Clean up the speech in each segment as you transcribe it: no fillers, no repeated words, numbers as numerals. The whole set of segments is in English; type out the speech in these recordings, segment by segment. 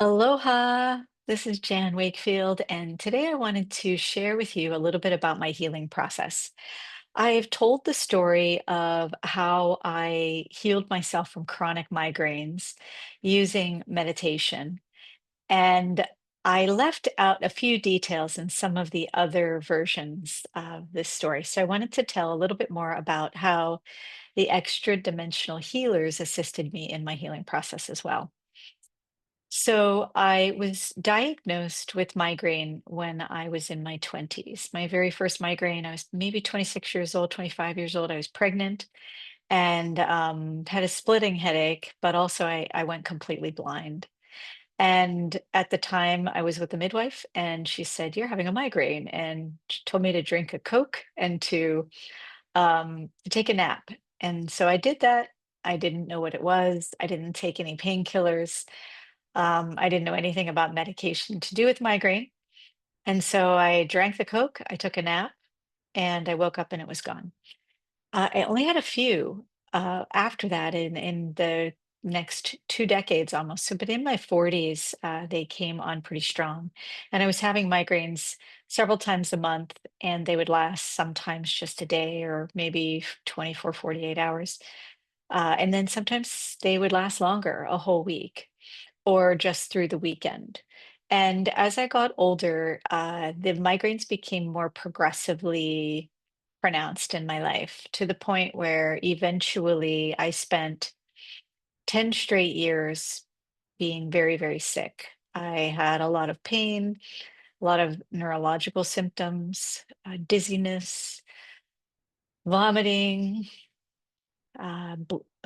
Aloha, this is Jan Wakefield, and today I wanted to share with you a little bit about my healing process. I've told the story of how I healed myself from chronic migraines using meditation, and I left out a few details in some of the other versions of this story. So I wanted to tell a little bit more about how the extra dimensional healers assisted me in my healing process as well. So I was diagnosed with migraine when I was in my 20s. My very first migraine, I was maybe 26 years old, 25 years old. I was pregnant and had a splitting headache, but also I went completely blind. And at the time, I was with a midwife, and she said, "You're having a migraine," and she told me to drink a Coke and to take a nap. And so I did that. I didn't know what it was. I didn't take any painkillers. I didn't know anything about medication to do with migraine. And so I drank the Coke, I took a nap, and I woke up and it was gone. I only had a few after that in the next 2 decades almost. So, but in my 40s, they came on pretty strong. And I was having migraines several times a month, and they would last sometimes just a day or maybe 24, 48 hours. And then sometimes they would last longer, a whole week or just through the weekend. And as I got older, the migraines became more progressively pronounced in my life to the point where eventually I spent 10 straight years being very, very sick. I had a lot of pain, a lot of neurological symptoms, dizziness, vomiting,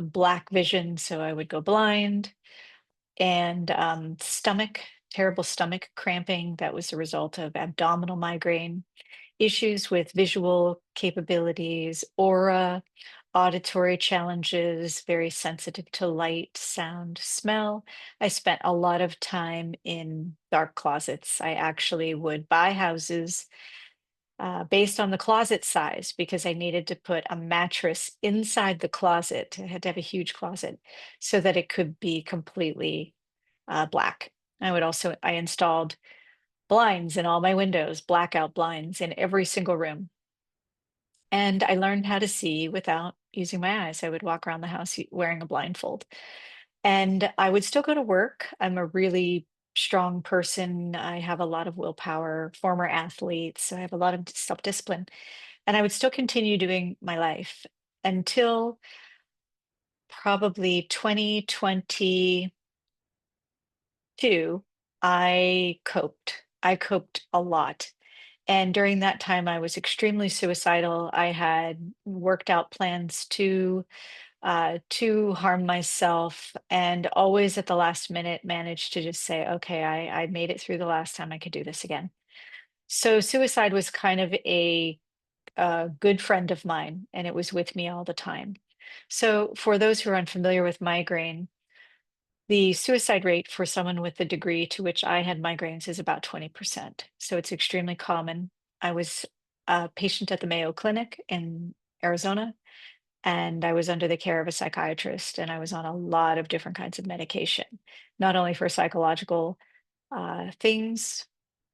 black vision, so I would go blind and terrible stomach cramping that was a result of abdominal migraine, issues with visual capabilities, aura, auditory challenges, very sensitive to light, sound, smell. I spent a lot of time in dark closets. I actually would buy houses based on the closet size because I needed to put a mattress inside the closet. I had to have a huge closet so that it could be completely black. I installed blinds in all my windows, blackout blinds in every single room. And I learned how to see without using my eyes. I would walk around the house wearing a blindfold. And I would still go to work. I'm a really strong person. I have a lot of willpower, former athlete, so I have a lot of self-discipline. And I would still continue doing my life until probably 2022. I coped a lot. And during that time, I was extremely suicidal. I had worked out plans to harm myself, and always at the last minute managed to just say, "Okay, I made it through the last time. I could do this again." So suicide was kind of a good friend of mine, and it was with me all the time. So for those who are unfamiliar with migraine, the suicide rate for someone with the degree to which I had migraines is about 20%. So it's extremely common. I was a patient at the Mayo Clinic in Arizona, and I was under the care of a psychiatrist, and I was on a lot of different kinds of medication, not only for psychological things,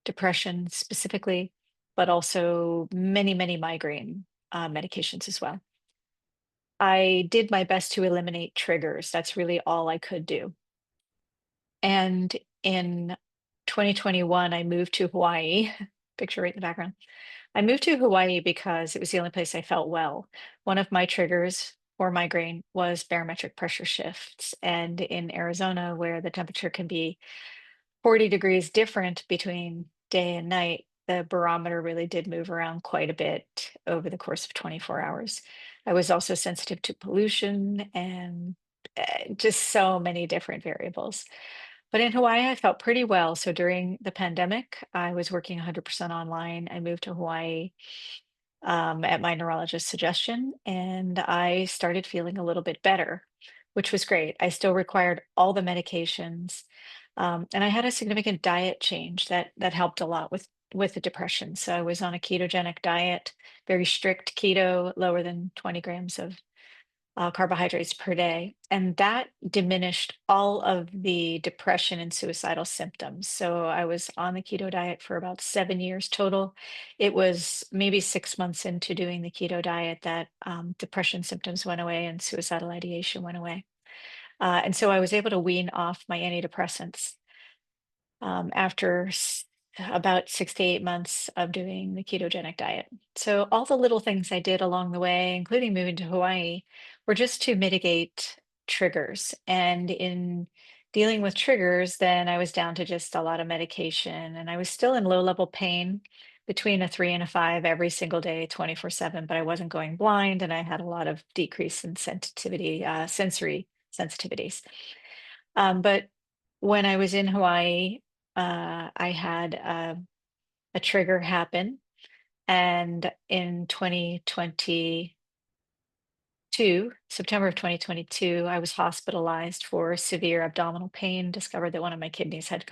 depression specifically, but also many, many migraine medications as well. I did my best to eliminate triggers. That's really all I could do. And in 2021, I moved to Hawaii. Picture right in the background. I moved to Hawaii because it was the only place I felt well. One of my triggers for migraine was barometric pressure shifts. And in Arizona, where the temperature can be 40 degrees different between day and night, the barometer really did move around quite a bit over the course of 24 hours. I was also sensitive to pollution and just so many different variables. But in Hawaii, I felt pretty well. So during the pandemic, I was working 100% online. I moved to Hawaii at my neurologist's suggestion, and I started feeling a little bit better, which was great. I still required all the medications, and I had a significant diet change that helped a lot with the depression. So I was on a ketogenic diet, very strict keto, lower than 20 grams of carbohydrates per day. And that diminished all of the depression and suicidal symptoms. So I was on the keto diet for about 7 years total. It was maybe 6 months into doing the keto diet that depression symptoms went away and suicidal ideation went away. And so I was able to wean off my antidepressants after about 6 to 8 months of doing the ketogenic diet. So, all the little things I did along the way, including moving to Hawaii, were just to mitigate triggers. And in dealing with triggers, then I was down to just a lot of medication, and I was still in low level pain between a 3 and a 5 every single day, 24/7, but I wasn't going blind, and I had a lot of decrease in sensitivity, sensory sensitivities. But when I was in Hawaii, I had a trigger happen, and in 2022, September of 2022, I was hospitalized for severe abdominal pain. Discovered that one of my kidneys had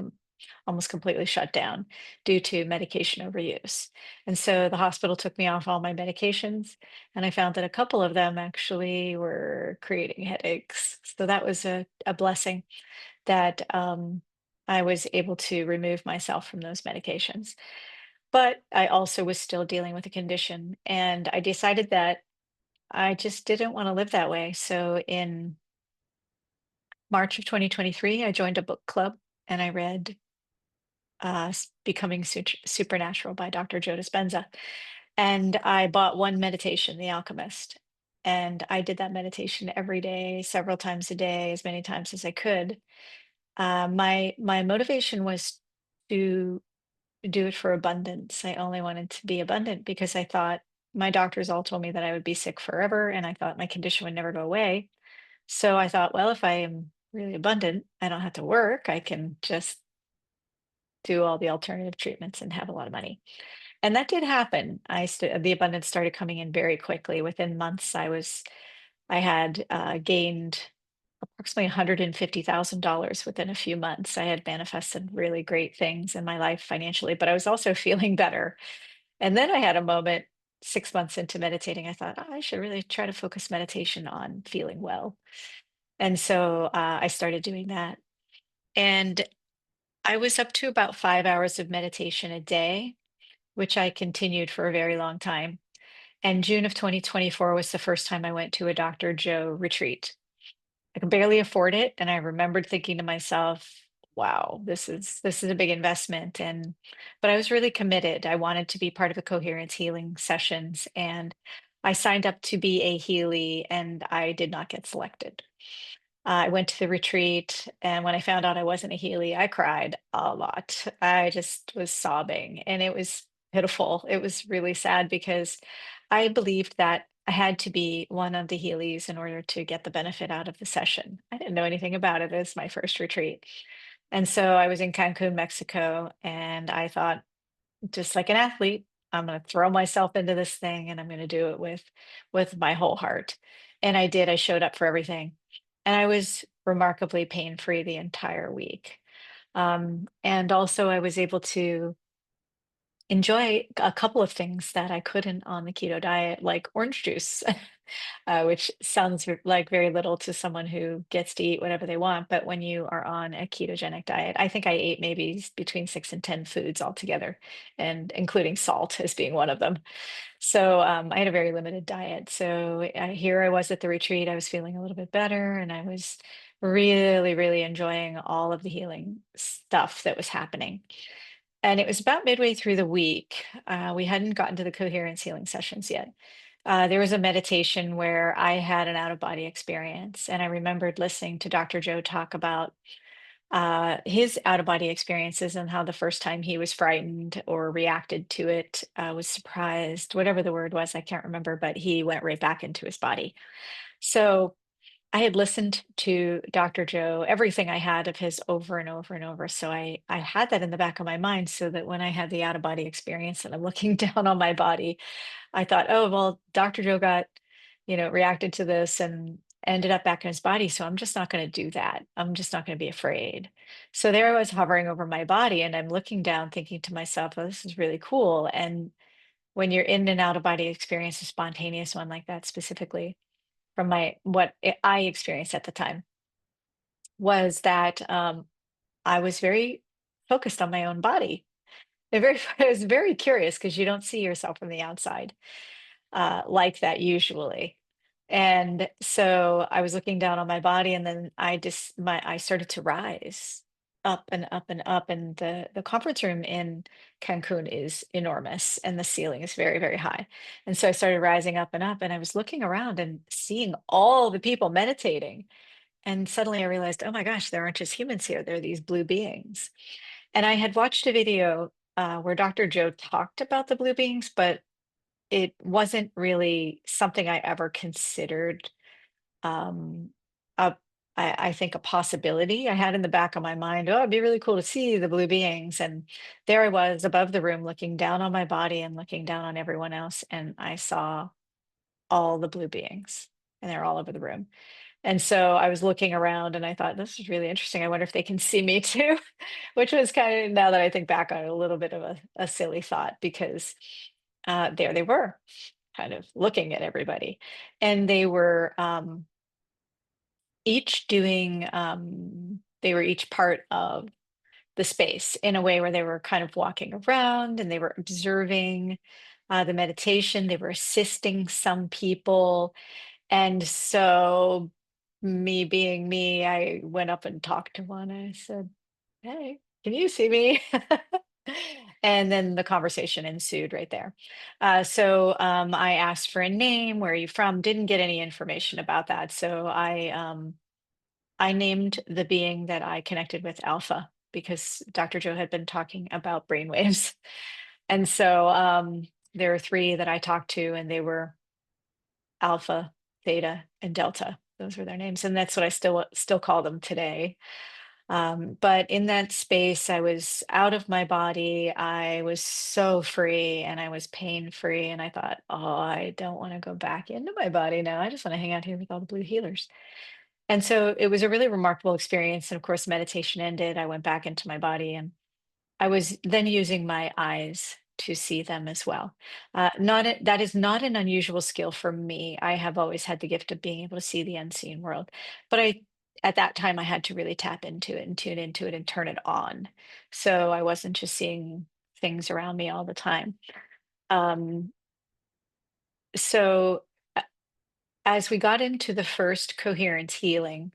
almost completely shut down due to medication overuse. And so the hospital took me off all my medications, and I found that a couple of them actually were creating headaches. So that was a blessing that I was able to remove myself from those medications. But I also was still dealing with a condition, and I decided that I just didn't want to live that way. So in March of 2023, I joined a book club and I read Becoming Supernatural by Dr. Joe Dispenza. And I bought one meditation, The Alchemist. And I did that meditation every day, several times a day, as many times as I could. My motivation was to do it for abundance. I only wanted to be abundant because I thought my doctors all told me that I would be sick forever, and I thought my condition would never go away. So I thought, well, if I am really abundant, I don't have to work. I can just do all the alternative treatments and have a lot of money. And that did happen. The abundance started coming in very quickly. Within months, I had gained approximately $150,000 within a few months. I had manifested really great things in my life financially, but I was also feeling better. And then I had a moment 6 months into meditating. I thought, "Oh, I should really try to focus meditation on feeling well." And so I started doing that. And I was up to about 5 hours of meditation a day, which I continued for a very long time. And June of 2024 was the first time I went to a Dr. Joe retreat. I could barely afford it, and I remembered thinking to myself, "Wow, this is a big investment." And but I was really committed. I wanted to be part of the Coherence healing sessions, and I signed up to be a Healy, and I did not get selected. I went to the retreat, and when I found out I wasn't a Healy, I cried a lot. I just was sobbing, and it was pitiful. It was really sad because I believed that I had to be one of the Healys in order to get the benefit out of the session. I didn't know anything about it. It was my first retreat. And so I was in Cancun, Mexico, and I thought, just like an athlete, I'm going to throw myself into this thing and I'm going to do it with my whole heart. And I did. I showed up for everything. And I was remarkably pain-free the entire week. And also I was able to enjoy a couple of things that I couldn't on the keto diet, like orange juice, which sounds like very little to someone who gets to eat whatever they want. But when you are on a ketogenic diet, I think I ate maybe between 6 and 10 foods altogether, and including salt as being one of them. So I had a very limited diet. So here I was at the retreat. I was feeling a little bit better, and I was really, really enjoying all of the healing stuff that was happening. And it was about midway through the week. We hadn't gotten to the coherence healing sessions yet. There was a meditation where I had an out of body experience. And I remembered listening to Dr. Joe talk about his out of body experiences and how the first time he was frightened or reacted to it, was surprised, whatever the word was, I can't remember, but he went right back into his body. So I had listened to Dr. Joe, everything I had of his over and over and over. So I had that in the back of my mind so that when I had the out of body experience and I'm looking down on my body, I thought, oh, well, Dr. Joe got, reacted to this and ended up back in his body. So I'm just not going to do that. I'm just not going to be afraid. So there I was hovering over my body and I'm looking down thinking to myself, oh, this is really cool. And when you're in an out of body experience, a spontaneous one like that specifically, from my what I experienced at the time was that I was very focused on my own body. I was very curious because you don't see yourself from the outside like that usually. And so I was looking down on my body, and then I started to rise up and up and up. And the conference room in Cancun is enormous, and the ceiling is very, very high. And so I started rising up and up, and I was looking around and seeing all the people meditating. And suddenly I realized, oh my gosh, there aren't just humans here, there are these blue beings. And I had watched a video where Dr. Joe talked about the blue beings, but it wasn't really something I ever considered, um, a I think a possibility. I had in the back of my mind, "Oh, it'd be really cool to see the blue beings," and there I was above the room looking down on my body and looking down on everyone else, and I saw all the blue beings, and they're all over the room. And so I was looking around and I thought, "This is really interesting. I wonder if they can see me too," which was kind of, now that I think back on it, a little bit of a silly thought because, there they were kind of looking at everybody. And they were each doing, they were each part of the space in a way where they were kind of walking around and they were observing the meditation. They were assisting some people. And so, me being me, I went up and talked to one. I said, "Hey, can you see me?" And then the conversation ensued right there. I asked for a name, where are you from? Didn't get any information about that. So I named the being that I connected with Alpha because Dr. Joe had been talking about brainwaves. And so there are three that I talked to, and they were Alpha, Theta, and Delta. Those were their names, and that's what I still call them today. But in that space, I was out of my body. I was so free and I was pain free. And I thought, oh, I don't want to go back into my body now. I just want to hang out here with all the blue healers. And so it was a really remarkable experience. And of course, meditation ended. I went back into my body, and I was then using my eyes to see them as well. That is not an unusual skill for me. I have always had the gift of being able to see the unseen world, but at that time I had to really tap into it and tune into it and turn it on. So I wasn't just seeing things around me all the time. Um, so a- as we got into the first coherence healing,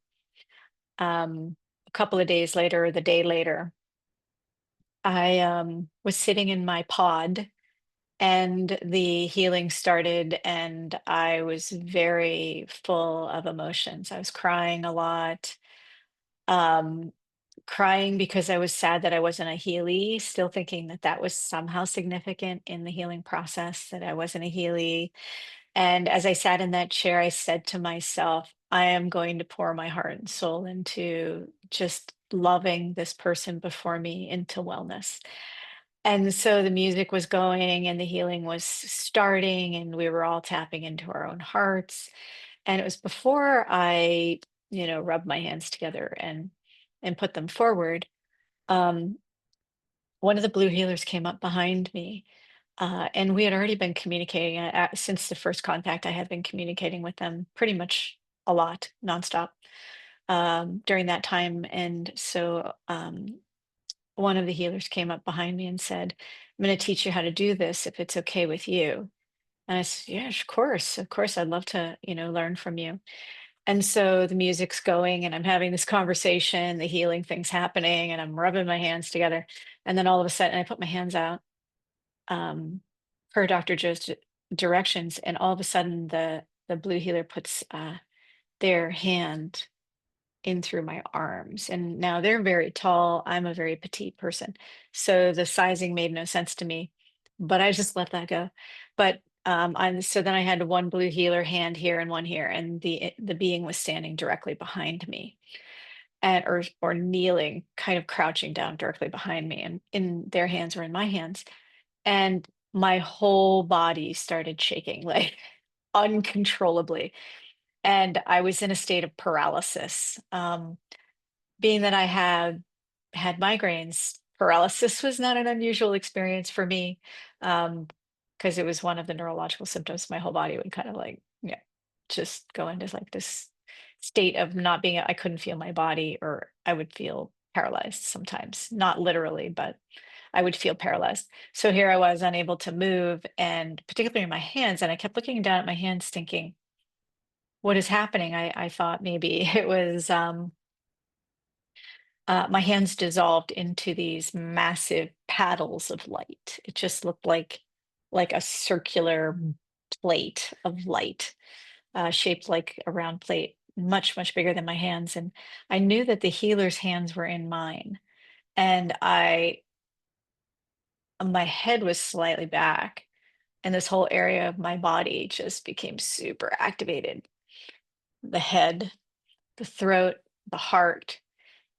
a couple of days later, or the day later, I was sitting in my pod, and the healing started, and I was very full of emotions. I was crying a lot, um, crying because I was sad that I wasn't a Healy, still thinking that that was somehow significant in the healing process, that I wasn't a Healy. And as I sat in that chair, I said to myself, I am going to pour my heart and soul into just loving this person before me into wellness. And so the music was going and the healing was starting, and we were all tapping into our own hearts. And it was before I, rubbed my hands together and put them forward. Um, One of the blue healers came up behind me, and we had already been communicating since the first contact. I had been communicating with them pretty much a lot, nonstop, during that time. And so one of the healers came up behind me and said, I'm going to teach you how to do this if it's okay with you. And I said, yeah, of course. Of course. I'd love to, learn from you. And so the music's going and I'm having this conversation, the healing thing's happening, and I'm rubbing my hands together. And then all of a sudden I put my hands out, um, per Dr. Joe's directions. And all of a sudden the blue healer puts their hand in through my arms. And now they're very tall. I'm a very petite person. So the sizing made no sense to me, but I just let that go. But so then I had one blue healer hand here and one here, and the being was standing directly behind me, and or kneeling, kind of crouching down directly behind me, and in their hands were in my hands, and my whole body started shaking like uncontrollably, and I was in a state of paralysis. Being that I had migraines, paralysis was not an unusual experience for me, because it was one of the neurological symptoms. My whole body would kind of like, yeah. just go into like this state of not being, I couldn't feel my body, or I would feel paralyzed sometimes, not literally, but I would feel paralyzed. So here I was unable to move, and particularly my hands. And I kept looking down at my hands thinking, what is happening? I thought maybe it was my hands dissolved into these massive paddles of light. It just looked like a circular plate of light, shaped like a round plate, much bigger than my hands. And I knew that the healer's hands were in mine, and I my head was slightly back, and this whole area of my body just became super activated. The head, the throat, the heart,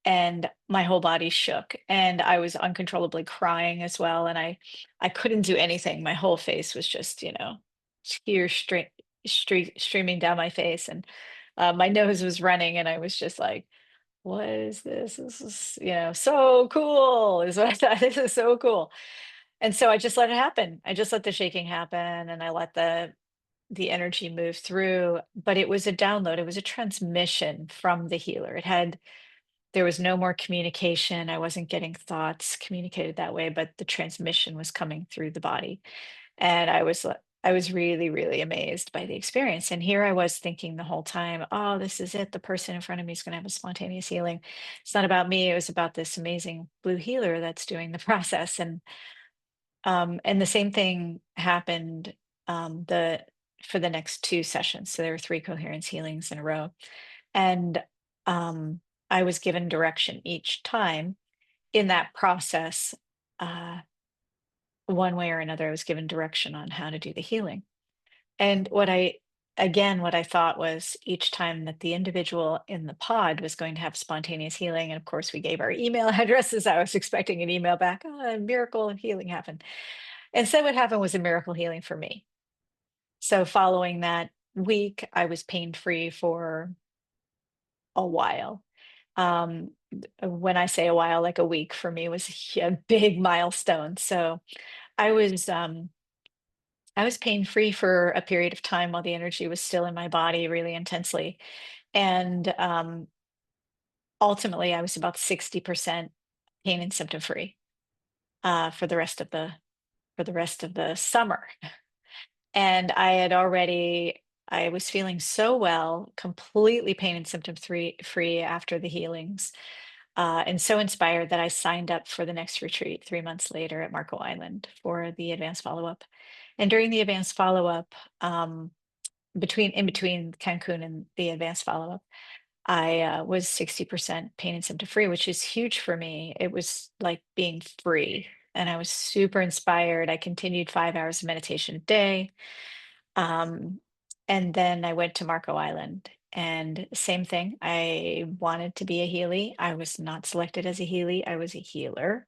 and my whole body shook, and I was uncontrollably crying as well, and I couldn't do anything. My whole face was just, tears streaming down my face, and my nose was running, and I was just like, what is this? This is, so cool, is what I thought. This is so cool. And so I just let it happen. I just let the shaking happen, and I let the energy move through. But it was a download, it was a transmission from the healer. There was no more communication. I wasn't getting thoughts communicated that way, but the transmission was coming through the body. And I was really, really amazed by the experience. And here I was thinking the whole time, oh, this is it. The person in front of me is going to have a spontaneous healing. It's not about me. It was about this amazing blue healer that's doing the process. And the same thing happened the for the next two sessions. So there were three coherence healings in a row. And um, I was given direction each time in that process. Uh, One way or another, I was given direction on how to do the healing. And what I thought was each time that the individual in the pod was going to have spontaneous healing. And of course, we gave our email addresses. I was expecting an email back, oh, a miracle and healing happened. Instead, what happened was a miracle healing for me. So following that week, I was pain free for a while. When I say a while, like a week for me was a big milestone. So I was um, I was pain free for a period of time while the energy was still in my body really intensely, and ultimately, I was about 60% pain and symptom free for the rest of the summer. And I was feeling so well, completely pain and symptom free after the healings, and so inspired that I signed up for the next retreat 3 months later at Marco Island for the advanced follow up. And during the advanced follow up, in between Cancun and the advanced follow up, I was 60% pain and symptom free, which is huge for me. It was like being free. And I was super inspired. I continued 5 hours of meditation a day. Um, and then I went to Marco Island, and same thing. I wanted to be a Healy. I was not selected as a Healy. I was a healer.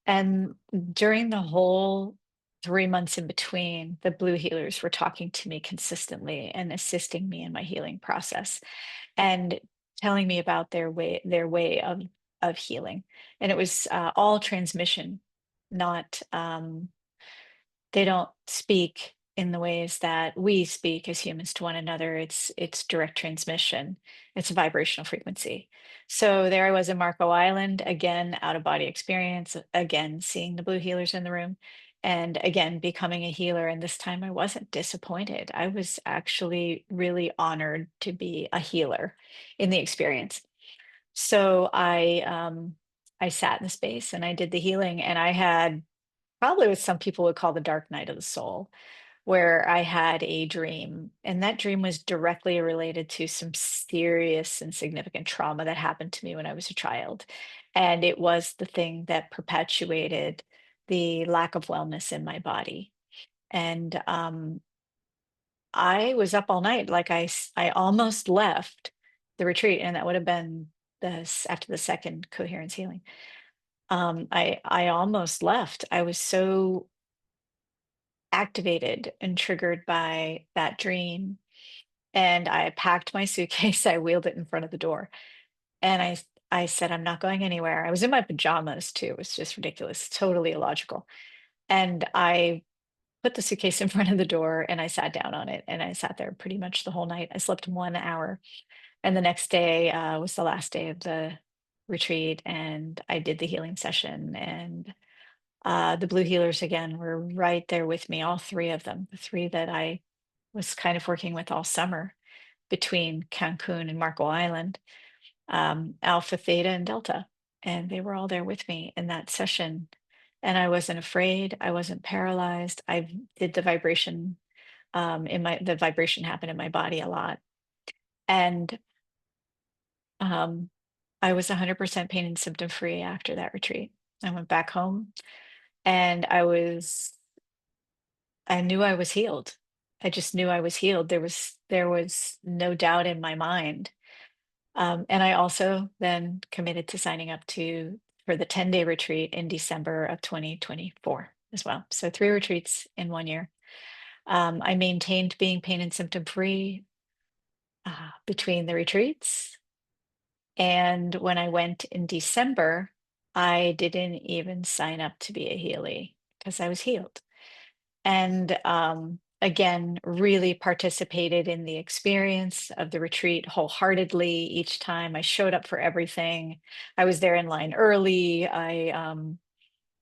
And during the whole 3 months in between, the blue healers were talking to me consistently and assisting me in my healing process and telling me about their way of healing. And it was all transmission, not they don't speak in the ways that we speak as humans to one another. It's direct transmission. It's a vibrational frequency. So there I was in Marco Island, again, out of body experience, again, seeing the blue healers in the room, and again, becoming a healer. And this time I wasn't disappointed. I was actually really honored to be a healer in the experience. So I sat in the space and I did the healing, and I had probably what some people would call the dark night of the soul, where I had a dream, and that dream was directly related to some serious and significant trauma that happened to me when I was a child. And it was the thing that perpetuated the lack of wellness in my body. And I was up all night, like I almost left the retreat, and that would have been after the second coherence healing. I almost left. I was so activated and triggered by that dream. And I packed my suitcase, I wheeled it in front of the door, and I said, I'm not going anywhere. I was in my pajamas too. It was just ridiculous, totally illogical. And I put the suitcase in front of the door and I sat down on it and I sat there pretty much the whole night. I slept 1 hour. And the next day was the last day of the retreat, and I did the healing session. And the Blue Healers again were right there with me, all three of them, the three that I was kind of working with all summer between Cancun and Marco Island, Alpha, Theta, and Delta. And they were all there with me in that session. And I wasn't afraid. I wasn't paralyzed. Did the vibration the vibration happened in my body a lot. And um, I was 100% pain and symptom free after that retreat. I went back home and I knew I was healed. I just knew I was healed. There was no doubt in my mind. And I also then committed to signing up to for the 10-day retreat in December of 2024 as well. So 3 retreats in 1 year. I maintained being pain and symptom free between the retreats. And when I went in December, I didn't even sign up to be a Healy because I was healed. And again, really participated in the experience of the retreat wholeheartedly each time. I showed up for everything. I was there in line early. And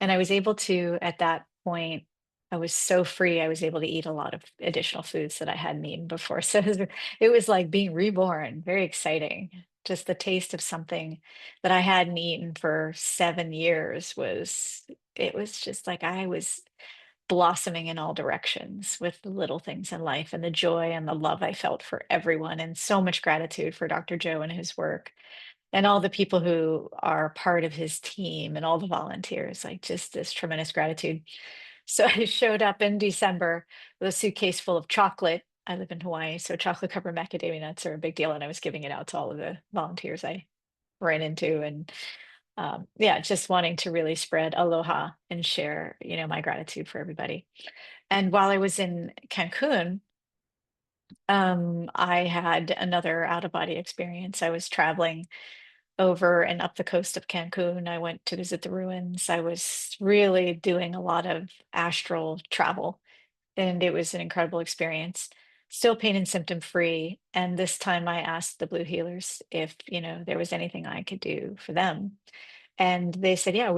I was able to, at that point, I was so free. I was able to eat a lot of additional foods that I hadn't eaten before. So it was like being reborn, very exciting. Just the taste of something that I hadn't eaten for 7 years it was just like I was blossoming in all directions with the little things in life and the joy and the love I felt for everyone, and so much gratitude for Dr. Joe and his work and all the people who are part of his team and all the volunteers, like just this tremendous gratitude. So I showed up in December with a suitcase full of chocolate. I live in Hawaii, so chocolate covered macadamia nuts are a big deal. And I was giving it out to all of the volunteers I ran into. And yeah, just wanting to really spread aloha and share, my gratitude for everybody. And while I was in Cancun, I had another out of body experience. I was traveling over and up the coast of Cancun. I went to visit the ruins. I was really doing a lot of astral travel, and it was an incredible experience. Still pain and symptom free. And this time I asked the Blue Healers if, there was anything I could do for them. And they said, yeah,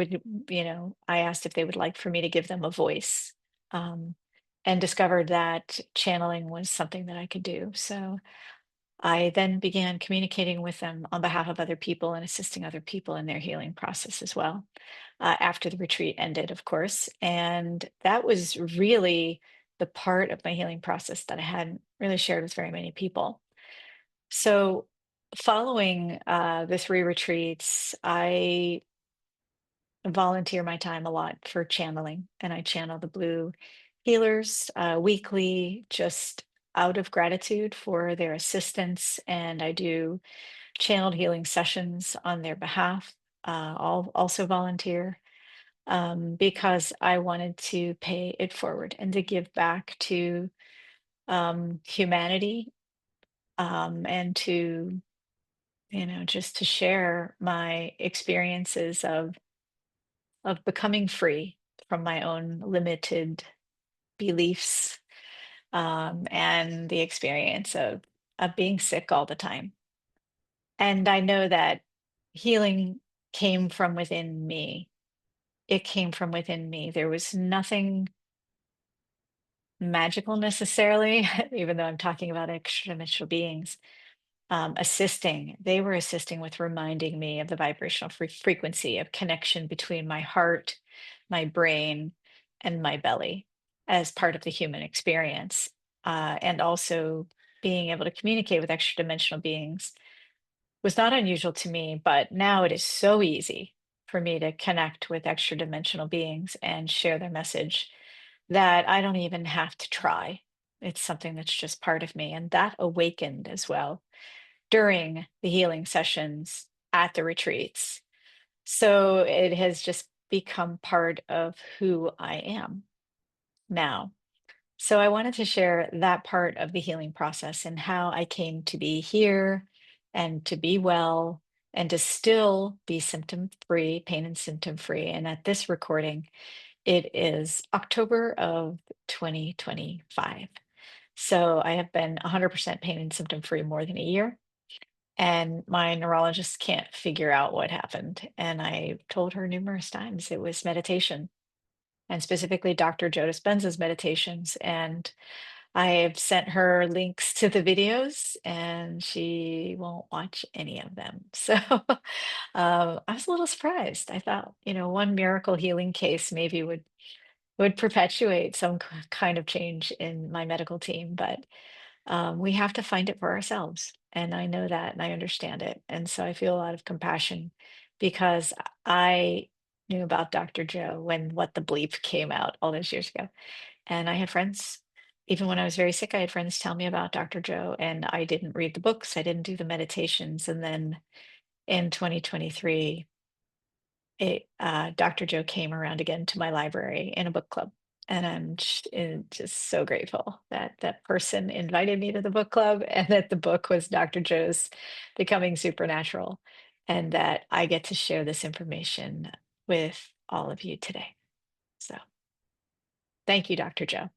I asked if they would like for me to give them a voice. Um, and discovered that channeling was something that I could do. So I then began communicating with them on behalf of other people and assisting other people in their healing process as well, after the retreat ended, of course. And that was really the part of my healing process that I hadn't really shared with very many people. So, following the 3 retreats, I volunteer my time a lot for channeling, and I channel the Blue Healers weekly, just out of gratitude for their assistance. And I do channeled healing sessions on their behalf. I'll also volunteer because I wanted to pay it forward and to give back to humanity, and to, just to share my experiences of becoming free from my own limited beliefs, and the experience of being sick all the time. And I know that healing came from within me. It came from within me. There was nothing magical necessarily, even though I'm talking about extra dimensional beings assisting. They were assisting with reminding me of the vibrational frequency of connection between my heart, my brain, and my belly as part of the human experience. And also being able to communicate with extra dimensional beings was not unusual to me, but now it is so easy for me to connect with extra dimensional beings and share their message that I don't even have to try. It's something that's just part of me. And that awakened as well during the healing sessions at the retreats. So it has just become part of who I am now. So I wanted to share that part of the healing process and how I came to be here and to be well and to still be symptom free, pain and symptom free. And at this recording, It is October of 2025. So I have been 100% pain and symptom free more than a year, and my neurologist can't figure out what happened. And I told her numerous times it was meditation, and specifically Dr. Joe Dispenza's meditations. And I've sent her links to the videos, and she won't watch any of them. So I was a little surprised. I thought, one miracle healing case maybe would perpetuate some kind of change in my medical team, but we have to find it for ourselves. And I know that and I understand it. And so I feel a lot of compassion because I knew about Dr. Joe when What the Bleep came out all those years ago. And I had friends, even when I was very sick, I had friends tell me about Dr. Joe, and I didn't read the books, I didn't do the meditations. And then in 2023, Dr. Joe came around again to my library in a book club. And I'm just so grateful that that person invited me to the book club and that the book was Dr. Joe's Becoming Supernatural, and that I get to share this information with all of you today. So thank you, Dr. Joe.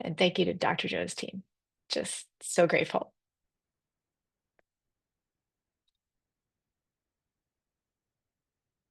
And thank you to Dr. Joe's team. Just so grateful.